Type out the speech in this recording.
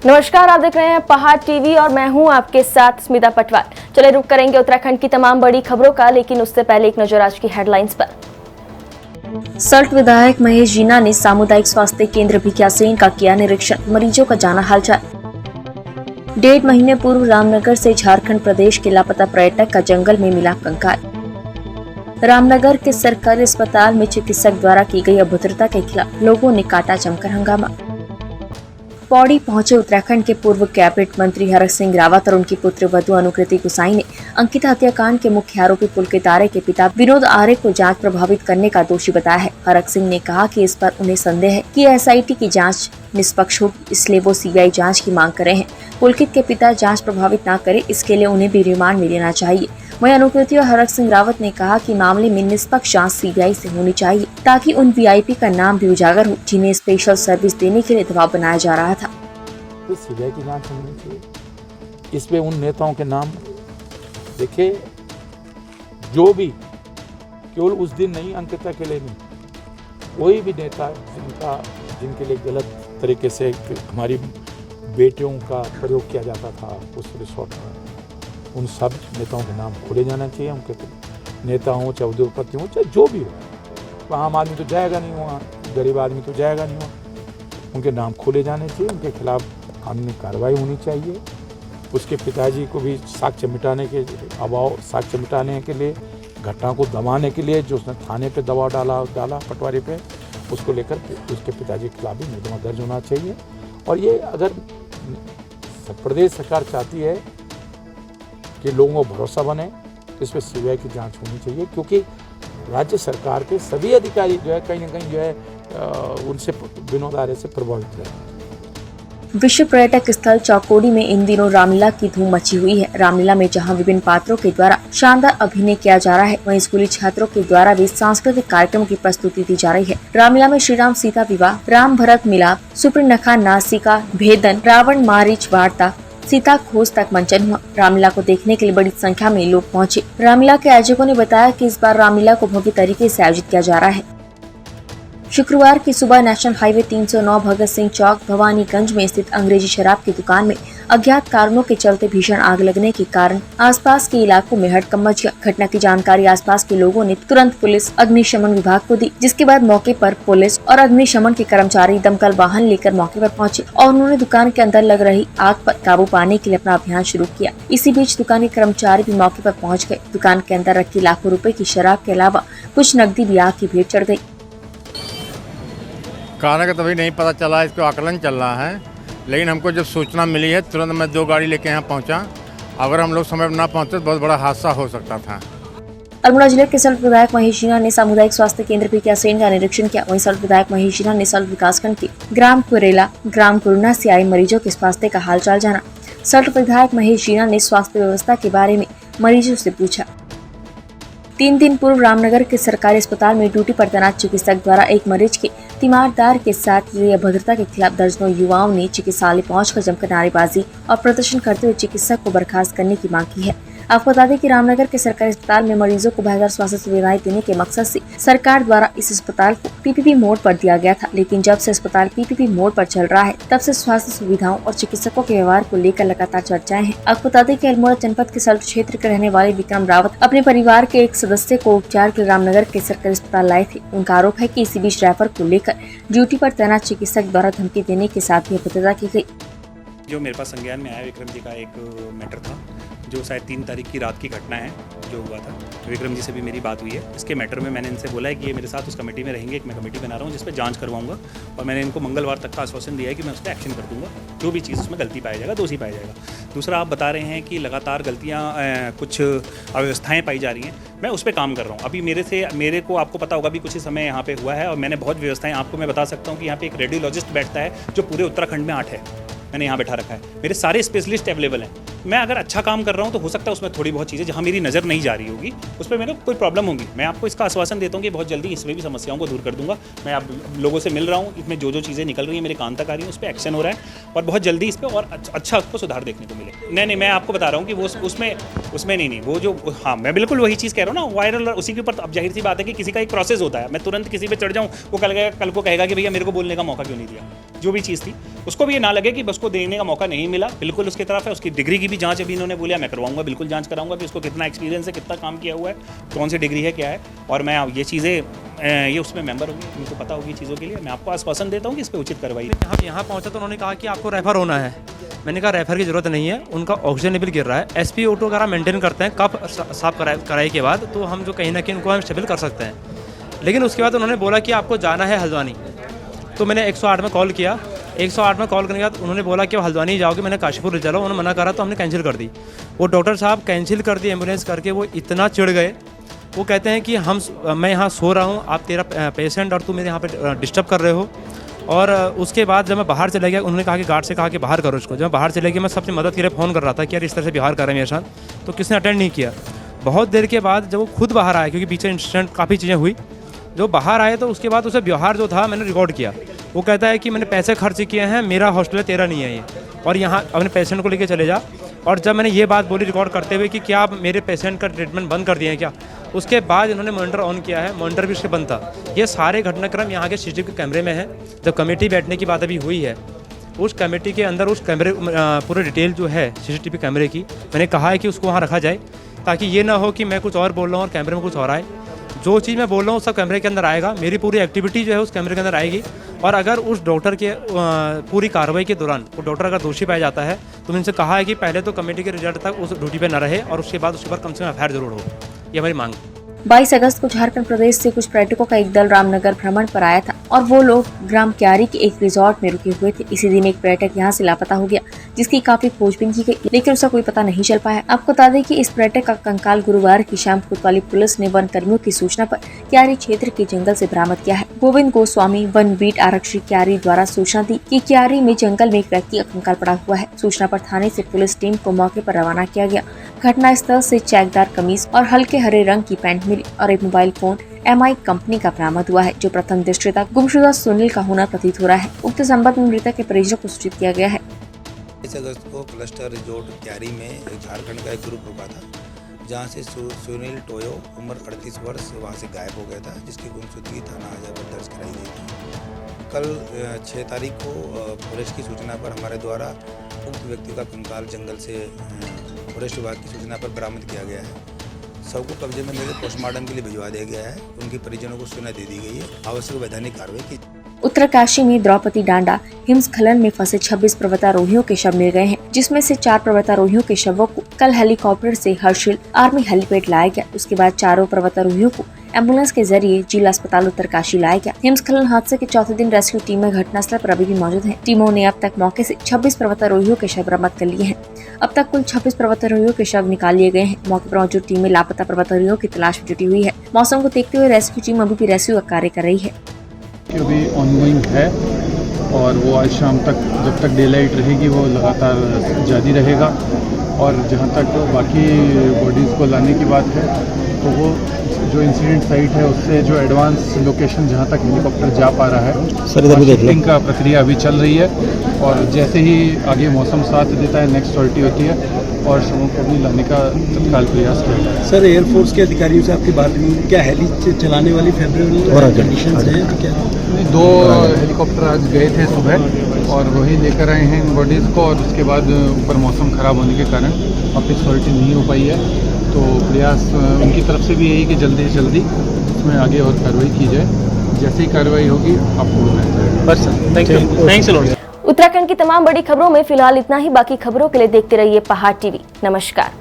नमस्कार, आप देख रहे हैं पहाड़ टीवी और मैं हूं आपके साथ स्मिता पटवार। चले रुक करेंगे उत्तराखंड की तमाम बड़ी खबरों का, लेकिन उससे पहले एक नजर आज की हेडलाइंस पर। सल्ट विधायक महेश जीना ने सामुदायिक स्वास्थ्य केंद्र भिकियासेन का किया निरीक्षण, मरीजों का जाना हालचाल। 1.5 महीने पूर्व रामनगर से झारखंड प्रदेश के लापता पर्यटक का जंगल में मिला कंकाल। रामनगर के सरकारी अस्पताल में चिकित्सक द्वारा की गई अभद्रता के खिलाफ लोगों ने काटा जमकर हंगामा। पौड़ी पहुंचे उत्तराखंड के पूर्व कैबिनेट मंत्री हरक सिंह रावत और उनकी पुत्र वधू अनुकृति गुसाई ने अंकिता हत्याकांड के मुख्य आरोपी पुलकित आर्य के पिता विनोद आर्य को जांच प्रभावित करने का दोषी बताया है। हरक सिंह ने कहा कि इस पर उन्हें संदेह है कि एसआईटी की जांच निष्पक्ष होगी, इसलिए वो सीबीआई जांच की मांग कर रहे हैं। पुलकित के पिता जांच प्रभावित न करे, इसके लिए उन्हें भी रिमांड में लेना चाहिए। वहीं अनुकृति और हरक सिंह रावत ने कहा कि मामले में निष्पक्ष जांच सीबीआई से होनी चाहिए, ताकि उन वीआईपी का नाम भी उजागर हो जिन्हें स्पेशल सर्विस देने के लिए दबाव बनाया जा रहा था। तो सीबीआई की जांच होनी चाहिए। इसमें उन नेताओं के नाम देखिए, जो भी केवल उस दिन नहीं, अंकिता के लिए नहीं, कोई भी नेता जिनके लिए गलत तरीके से हमारी बेटियों का प्रयोग किया जाता था उस रिसोर्ट में, उन सब नेताओं के नाम खोले जाना चाहिए। उनके नेता हों, चाहे उद्योगपति हों, चाहे जो भी हो, आम आदमी तो जाएगा नहीं वहाँ, गरीब आदमी तो जाएगा नहीं वहाँ, उनके नाम खोले जाने चाहिए। उनके खिलाफ कानूनी कार्रवाई होनी चाहिए। उसके पिताजी को भी साक्ष्य मिटाने के साक्ष्य मिटाने के लिए, घटना को दबाने के लिए जो उसने थाने पे दबाव डाला पटवारी पे, उसको लेकर उसके पिताजी के खिलाफ भी मुकदमा दर्ज होना चाहिए। और ये अगर प्रदेश सरकार चाहती है कि लोगों को भरोसा बने, तो इस पर सीबीआई की जांच होनी चाहिए, क्योंकि राज्य सरकार के सभी अधिकारी जो है कहीं ना कहीं जो है उनसे विनोद आर्य से प्रभावित है। विश्व पर्यटक स्थल चौकोड़ी में इन दिनों रामलीला की धूम मची हुई है। रामलीला में जहां विभिन्न पात्रों के द्वारा शानदार अभिनय किया जा रहा है, वहीं स्कूली छात्रों के द्वारा भी सांस्कृतिक कार्यक्रमों की प्रस्तुति दी जा रही है। रामलीला में श्री राम सीता विवाह, राम भरत मिलाप, सुपर्णखा नासिका भेदन, रावण मारीच वार्ता, सीता खोज तक मंचन हुआ। रामलीला को देखने के लिए बड़ी संख्या में लोग पहुँचे। रामलीला के आयोजकों ने बताया कि इस बार रामलीला को भव्य तरीके से आयोजित किया जा रहा है। शुक्रवार की सुबह नेशनल हाईवे 309 भगत सिंह चौक भवानीगंज में स्थित अंग्रेजी शराब की दुकान में अज्ञात कारणों के चलते भीषण आग लगने के कारण आसपास के इलाकों में हड़कंप मच गया। घटना की जानकारी आसपास के लोगों ने तुरंत पुलिस अग्निशमन विभाग को दी, जिसके बाद मौके पर पुलिस और अग्निशमन के कर्मचारी दमकल वाहन लेकर मौके पर पहुंचे और उन्होंने दुकान के अंदर लग रही आग पर काबू पाने के लिए अपना अभियान शुरू किया। इसी बीच दुकान के कर्मचारी भी मौके पर पहुँच गए। दुकान के अंदर रखी लाखों रुपए की शराब के अलावा कुछ नकदी भी आग की भेंट चढ़ गयी। कारण का तभी नहीं पता चला, इसको आकलन चल रहा है, लेकिन हमको जब सूचना मिली है तुरंत मैं 2 गाड़ी लेके यहाँ पहुँचा। अगर हम लोग समय पर ना पहुँचते तो बहुत बड़ा हादसा हो सकता था। अल्मोड़ा जिले के सल्ट विधायक महेश जीना ने सामुदायिक स्वास्थ्य केंद्र भिकियासेन का निरीक्षण किया। वहीं सल्ट विधायक महेश जीना ने सल्ट विकासखंड के ग्राम कुरेला, ग्राम कुरुना से आए मरीजों के स्वास्थ्य का हालचाल जाना। सल्ट विधायक महेश जीना ने स्वास्थ्य व्यवस्था के बारे में मरीजों से पूछा। 3 दिन पूर्व रामनगर के सरकारी अस्पताल में ड्यूटी पर तैनात चिकित्सक द्वारा एक मरीज के तीमारदार के साथ की अभद्रता के खिलाफ दर्जनों युवाओं ने चिकित्सालय पहुंचकर जमकर नारेबाजी और प्रदर्शन करते हुए चिकित्सक को बर्खास्त करने की मांग की है। आपको बता दें कि रामनगर के सरकारी अस्पताल में मरीजों को बेहतर स्वास्थ्य सुविधाएं देने के मकसद से सरकार द्वारा इस अस्पताल को पीपीपी मोड पर दिया गया था, लेकिन जब से अस्पताल पीपीपी मोड पर चल रहा है, तब से स्वास्थ्य सुविधाओं और चिकित्सकों के व्यवहार को लेकर लगातार चर्चाएं हैं। आपको बता दें कि अल्मोड़ा जनपद के सल्ट क्षेत्र के रहने वाले विक्रम रावत अपने परिवार के एक सदस्य को उपचार के रामनगर के सरकारी अस्पताल लाए थे। उनका आरोप है कि इसी बीच ड्राइवर को लेकर ड्यूटी पर तैनात चिकित्सक द्वारा धमकी देने के साथ ही अभद्रता की गयी। जो मेरे पास संज्ञान में आया विक्रम जी का एक मैटर था, जो शायद 3 तारीख की रात की घटना है जो हुआ था। विक्रम जी से भी मेरी बात हुई है। इसके मैटर में मैंने इनसे बोला है कि ये मेरे साथ उस कमेटी में रहेंगे। एक मैं कमेटी बना रहा हूँ जिस पर जांच करवाऊंगा, और मैंने इनको मंगलवार तक का आश्वासन दिया है कि मैं उस पर एक्शन कर दूंगा। जो भी चीज़ उसमें गलती पाया जाएगा, दोषी पाया जाएगा। दूसरा, आप बता रहे हैं कि लगातार गलतियाँ, कुछ अव्यवस्थाएँ पाई जा रही हैं। मैं उस पर काम कर रहा हूँ। अभी मेरे को आपको पता होगा भी कुछ ही समय यहाँ पे हुआ है, और मैंने बहुत व्यवस्थाएँ आपको मैं बता सकता हूँ कि यहाँ पे एक रेडियोलॉजिस्ट बैठता है जो पूरे उत्तराखंड में 8 है, मैंने यहाँ बैठा रखा है। मेरे सारे स्पेशलिस्ट अवेलेबल हैं। मैं अगर अच्छा काम कर रहा हूँ तो हो सकता है उसमें थोड़ी बहुत चीज़ें जहाँ मेरी नज़र नहीं जा रही होगी उस पर मेरे कोई प्रॉब्लम होगी। मैं आपको इसका आश्वासन देता हूँ कि बहुत जल्दी इसमें भी समस्याओं को दूर कर दूंगा। मैं आप लोगों से मिल रहा हूँ, इसमें जो चीज़ें निकल रही हैं मेरे कान तक आ रही हैं, उस पर एक्शन हो रहा है और बहुत जल्दी इस पर और अच्छा आपको सुधार देखने को मिले। नहीं, मैं आपको बता रहा हूँ कि वो उसमें उसमें नहीं वो जो, हाँ मैं बिल्कुल वही चीज़ कह रहा हूँ ना, वायरल उसी के ऊपर। अब जाहिर सी बात है कि किसी का एक प्रोसेस होता है, मैं तुरंत किसी पे चढ़ जाऊँ, वो कल को कहेगा कि भैया मेरे को बोलने का मौका क्यों नहीं दिया। जो भी चीज़ थी उसको भी ये ना लगे कि बस को देने का मौका नहीं मिला, बिल्कुल उसकी तरफ है। उसकी डिग्री की भी जांच अभी इन्होंने बोला मैं करवाऊंगा, बिल्कुल जांच कराऊंगा कि उसको कितना एक्सपीरियंस है, कितना काम किया हुआ है, कौन सी डिग्री है, क्या है। और मैं ये चीज़ें ये उसमें मेंबर होंगे, उनको पता होगी चीज़ों के लिए। मैं आपको आश्वासन देता हूँ कि इस पर उचित कार्रवाई। यहाँ पहुँचा तो उन्होंने कहा कि आपको रेफर होना है। मैंने कहा रेफर की ज़रूरत नहीं है, उनका ऑक्सीजन लेवल गिर रहा है। एसपी ऑटो वगैरह मेंटेन करते हैं, कप साफ कराई के बाद तो हम जो कहीं ना कहीं उनको हम स्टेबल कर सकते हैं। लेकिन उसके बाद उन्होंने बोला कि आपको जाना है हल्द्वानी। तो मैंने 108 में कॉल किया। 108 में कॉल करने के बाद उन्होंने बोला कि हल्द्वानी जाओगे, मैंने काशीपुर ले चलो। उन्होंने मना करा तो हमने कैंसिल कर दी। वो डॉक्टर साहब कैंसिल कर दी एम्बुलेंस करके, वो इतना चिढ़ गए। वो कहते हैं कि मैं यहाँ सो रहा हूँ, आप तेरा पेशेंट और तू मेरे यहाँ पे डिस्टर्ब कर रहे हो। और उसके बाद जब मैं बाहर चले गया, उन्होंने कहा कि गार्ड से कहा कि बाहर करो इसको। जब मैं बाहर चले गया, मैं सबसे मदद के लिए फ़ोन कर रहा था कि यार इस तरह से बिहार कर रहे हैं मेरे साथ, तो किसने अटेंड नहीं किया। बहुत देर के बाद जब वो खुद बाहर आए, क्योंकि पीछे इंसिडेंट काफ़ी चीज़ें हुई, जो बाहर आए तो उसके बाद उसे व्यवहार जो था मैंने रिकॉर्ड किया। वो कहता है कि मैंने पैसे खर्च किए हैं, मेरा हॉस्टल है, तेरा नहीं है ये, और यहाँ अपने पेशेंट को लेके चले जा। और जब मैंने ये बात बोली रिकॉर्ड करते हुए कि क्या आप मेरे पेशेंट का ट्रीटमेंट बंद कर दिए हैं क्या, उसके बाद इन्होंने मॉनिटर ऑन किया है। मॉनिटर भी उसके बंद था। ये सारे घटनाक्रम यहाँ के सीसीटीवी कैमरे में है। जब कमेटी बैठने की बात अभी हुई है, उस कमेटी के अंदर उस कैमरे पूरे डिटेल जो है सीसीटीवी कैमरे की, मैंने कहा है कि उसको वहाँ रखा जाए, ताकि ये ना हो कि मैं कुछ और बोल रहा हूँ और कैमरे में कुछ और आए। जो चीज़ मैं बोल रहा हूँ सब कैमरे के अंदर आएगा, मेरी पूरी एक्टिविटी जो है उस कैमरे के अंदर आएगी। और अगर उस डॉक्टर के पूरी कार्रवाई के दौरान वो डॉक्टर अगर दोषी पाया जाता है, तो मैंने इनसे कहा है कि पहले तो कमेटी के रिजल्ट तक उस ड्यूटी पे न रहे, और उसके बाद उसके ऊपर कम से कम एफआईआर जरूर हो। ये हमारी मांग। 22 अगस्त को झारखंड प्रदेश से कुछ पर्यटकों का एक दल रामनगर भ्रमण पर आया था और वो लोग ग्राम क्यारी के एक रिजॉर्ट में रुके हुए थे। इसी दिन एक पर्यटक यहाँ से लापता हो गया, जिसकी काफी खोजबीन की गई, लेकिन उसका कोई पता नहीं चल पाया। आपको बता दें कि इस पर्यटक का कंकाल गुरुवार की शाम कोतवाली पुलिस ने वन कर्मियों की सूचना पर क्यारी क्षेत्र के जंगल से बरामद किया है। गोविंद गोस्वामी वन बीट आरक्षी क्यारी द्वारा सूचना दी कि क्यारी में जंगल में एक व्यक्ति का कंकाल पड़ा हुआ है। सूचना पर थाने से पुलिस टीम को मौके पर रवाना किया गया। घटना स्थल से चेकदार कमीज और हल्के हरे रंग की पैंट मिली और एक मोबाइल फोन MI कंपनी का बरामद हुआ है, जो प्रथम दृष्टया तक गुमशुदा सुनील का होना प्रतीत हो रहा है। उक्त संबंध में मृतक के परिजनों को सूचित किया गया है। 22 अगस्त को क्लस्टर रिजोर्ट क्यारी में झारखंड का एक ग्रुप रुका था, जहां से सुनील टोयो उम्र 38 वर्ष वहां से गायब हो गया था, जिसकी गुमशुदगी थाना हजारीबाग दर्ज कराई गई थी। कल 6 तारीख को फॉरेस्ट की सूचना पर हमारे द्वारा उक्त व्यक्ति का कंकाल जंगल से फॉरेस्ट विभाग की सूचना पर बरामद किया गया है। सबको कब्जे में लेकर पोस्टमार्टम के लिए भिजवा दिया गया है। उनके परिजनों को सूचना दे दी गई है। आवश्यक वैधानिक कार्रवाई की। उत्तरकाशी में द्रौपदी डांडा हिमस्खलन में फंसे 26 पर्वतारोहियों के शव मिल गए हैं, जिसमें से 4 पर्वतारोहियों के शवों को कल हेलीकॉप्टर से हर्षिल आर्मी हेलीपैड लाया गया। उसके बाद 4 पर्वतारोहियों को एम्बुलेंस के जरिए जिला अस्पताल उत्तरकाशी लाया गया। हिमस्खलन हादसे के चौथे दिन रेस्क्यू टीमें घटनास्थल पर अभी भी मौजूद हैं। टीमों ने अब तक मौके से 26 पर्वतारोहियों के शव बरामद कर लिए हैं। अब तक कुल 26 पर्वतारोहियों के शव निकाल लिए गए हैं। मौके पर मौजूद टीमें लापता पर्वतारोहियों की तलाश में जुटी हुई है। मौसम को देखते हुए रेस्क्यू टीम अभी भी रेस्क्यू का कार्य कर रही है। अभी ऑनगोइंग है और वो आज शाम तक, जब तक डे लाइट रहेगी, वो लगातार जारी रहेगा। और जहाँ तक बाकी बॉडीज़ को लाने की बात है, तो वो जो इंसिडेंट साइट है उससे जो एडवांस लोकेशन जहाँ तक हेलीकॉप्टर जा पा रहा है, शिफ्टिंग का प्रक्रिया अभी चल रही है। और जैसे ही आगे मौसम साथ देता है, नेक्स्ट सॉर्टी होती है और शवों को भी लाने का तत्काल प्रयास किया जाए। सर, एयरफोर्स के अधिकारियों से आपकी बात हुई, क्या हेली चलाने वाली फेवरेबल कंडीशंस हैं? क्या 2 हेलीकॉप्टर आज गए थे सुबह और वही लेकर आए हैं इन बॉडीज़ को। और उसके बाद ऊपर मौसम ख़राब होने के कारण वापस सॉर्टी नहीं हो पाई है, तो प्रयास उनकी तरफ से भी यही कि जल्दी से जल्दी इसमें आगे और कार्रवाई की जाए। जैसे ही कार्रवाई होगी आपको बताया जाएगा। बस सर, थैंक्स लॉट। उत्तराखंड की तमाम बड़ी खबरों में फिलहाल इतना ही। बाकी खबरों के लिए देखते रहिए पहाड़ टीवी। नमस्कार।